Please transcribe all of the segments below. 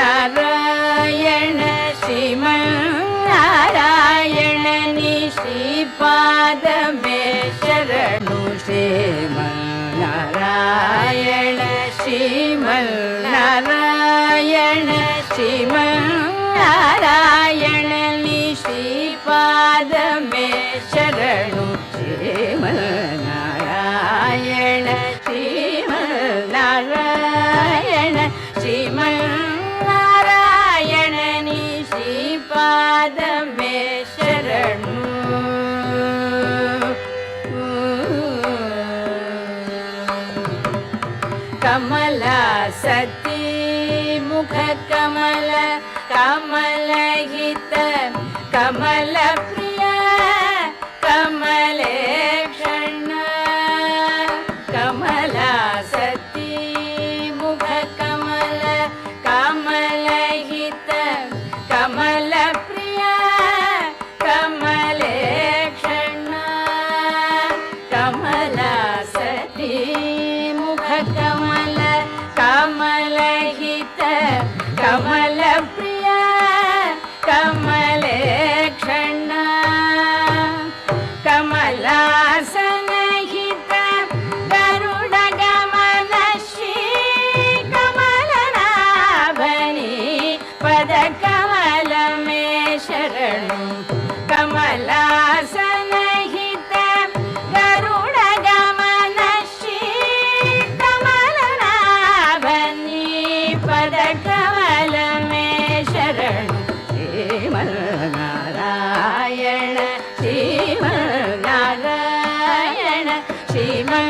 नारायण श्रीमन्नारायण नी श्रीपाद में शरणु श्रीमन्नारायण श्रीमन्नारायण श्रीमन्नारायण नी श्रीपाद में शरणु श्रीमन्नारायण श्रीमन्नारायण श्रीमन्नारायण नी श्रीपाद में शरणु कमला सती मुख कमल कमल हित कमल प्रिय कमले क्षण कमला सती मुख कमल कमल हित कमल प्रिय कमले क्षण कमला सती मुख कमल कमल हित कमल प्रिय कमले क्षण कमलासन हित गरुड गमन श्री कमलनाभनी पद कमल में शरणु कमलासन हित गरुड गमन श्री कमलनाभनी पद कमल में शरणु श्रीमन्नारायण श्रीमन्नारायण श्रीमन्नारायण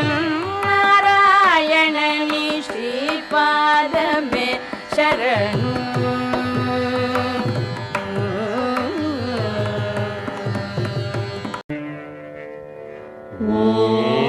नी श्रीपाद में शरणु Oh